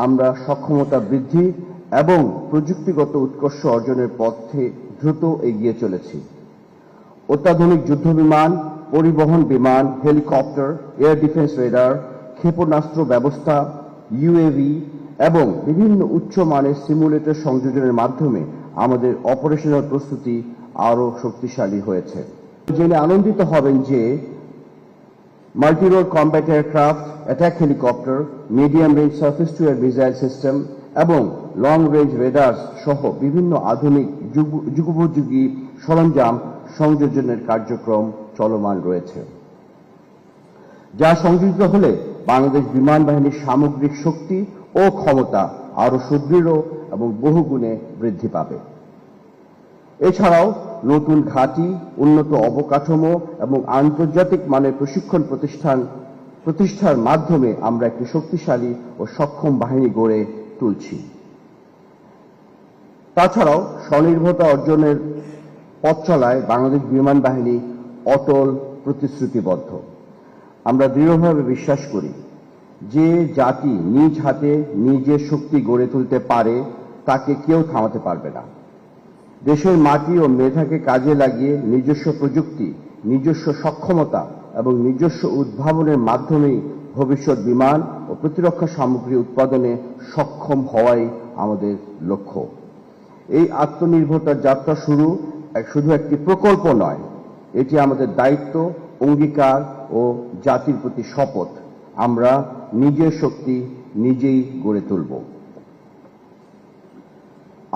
আমরা সক্ষমতা বৃদ্ধি এবং প্রযুক্তিগত উৎকর্ষ অর্জনের পথে দ্রুত এগিয়ে চলেছি। অত্যাধুনিক যুদ্ধবিমান, পরিবহন বিমান, হেলিকপ্টার, এয়ার ডিফেন্স রেডার, ক্ষেপণাস্ত্র ব্যবস্থা, ইউএভি এবং বিভিন্ন উচ্চমানের সিমুলেটর সংযোজনের মাধ্যমে আমাদের অপারেশনাল প্রস্তুতি আরও শক্তিশালী হয়েছে। জেনে আনন্দিত হবেন যে multi-role combat aircraft, attack helicopter, medium range surface two air missile system এবং লং রেঞ্জ রেডার সহ বিভিন্ন আধুনিক যুগোপযোগী সরঞ্জাম সংযোজনের কার্যক্রম চলমান রয়েছে, যা সংযোজিত হলে বাংলাদেশ বিমান বাহিনীর সামগ্রিক শক্তি ও ক্ষমতা আরও সুদৃঢ় এবং বহুগুণে বৃদ্ধি পাবে। এছাড়াও নতুন ঘাঁটি, উন্নত অবকাঠামো এবং আন্তর্জাতিক মানের প্রশিক্ষণ প্রতিষ্ঠার মাধ্যমে আমরা একটি শক্তিশালী ও সক্ষম বাহিনী গড়ে তুলছি। তাছাড়াও স্বনির্ভরতা অর্জনের পথ চলায় বাংলাদেশ বিমান বাহিনী অটল প্রতিশ্রুতিবদ্ধ। আমরা দৃঢ়ভাবে বিশ্বাস করি যে জাতি নিজ হাতে নিজের শক্তি গড়ে তুলতে পারে তাকে কেউ থামাতে পারবে না। দেশের মাটি ও মেধাকে কাজে লাগিয়ে নিজস্ব প্রযুক্তি, নিজস্ব সক্ষমতা এবং নিজস্ব উদ্ভাবনের মাধ্যমেই ভবিষ্যৎ বিমান ও প্রতিরক্ষা সামগ্রী উৎপাদনে সক্ষম হওয়াই আমাদের লক্ষ্য। এই আত্মনির্ভরতার যাত্রা শুধু একটি প্রকল্প নয়, এটি আমাদের দায়িত্ব, অঙ্গীকার ও জাতির প্রতি শপথ। আমরা নিজের শক্তি নিজেই গড়ে তুলব।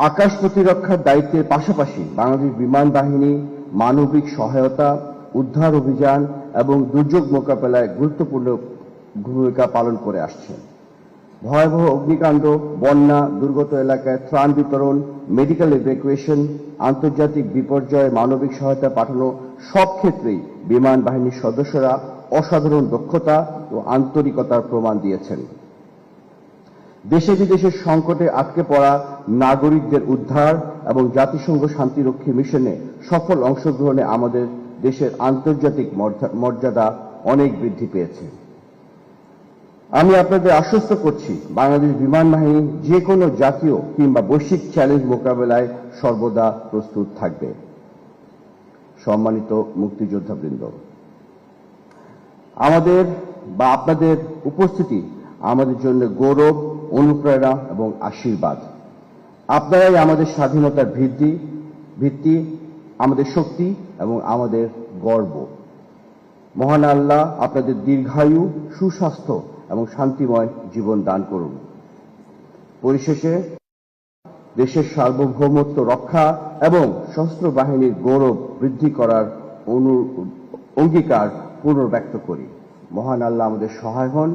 আকাশ প্রতিরক্ষার দায়িত্বের পাশাপাশি বাংলাদেশ বিমান বাহিনী মানবিক সহায়তা, উদ্ধার অভিযান এবং দুর্যোগ মোকাবেলায় গুরুত্বপূর্ণ ভূমিকা পালন করে আসছে। ভয়াবহ অগ্নিকাণ্ড, বন্যা, দুর্গত এলাকায় ত্রাণ বিতরণ, মেডিকেল ইভ্যাকুয়েশন, আন্তর্জাতিক বিপর্যয়ে মানবিক সহায়তা পাঠানো সব ক্ষেত্রেই বিমান বাহিনীর সদস্যরা অসাধারণ দক্ষতা ও আন্তরিকতার প্রমাণ দিয়েছেন। দেশে বিদেশে সংকটে আটকে পড়া নাগরিকদের উদ্ধার এবং জাতিসংঘ শান্তিরক্ষী মিশনে সফল অংশগ্রহণে আমাদের দেশের আন্তর্জাতিক মর্যাদা অনেক বৃদ্ধি পেয়েছে। আমি আপনাদের আশ্বস্ত করছি, বাংলাদেশ বিমান বাহিনী যে কোনো জাতীয় কিংবা বৈশ্বিক চ্যালেঞ্জ মোকাবেলায় সর্বদা প্রস্তুত থাকবে। সম্মানিত মুক্তিযোদ্ধাবৃন্দ, আপনাদের উপস্থিতি আমাদের জন্য গৌরব, অনুপ্রেরণা এবং আশীর্বাদ। আপনারাই আমাদের স্বাধীনতার ভিত্তি, আমাদের শক্তি এবং আমাদের গর্ব। মহান আল্লাহ আপনাদের দীর্ঘায়ু, সুস্বাস্থ্য এবং শান্তিময় জীবন দান করুন। পরিশেষে দেশের সার্বভৌমত্ব রক্ষা এবং সশস্ত্র বাহিনীর গৌরব বৃদ্ধি করার অঙ্গীকার পুনর্ব্যক্ত করি। মহান আল্লাহ আমাদের সহায় হন।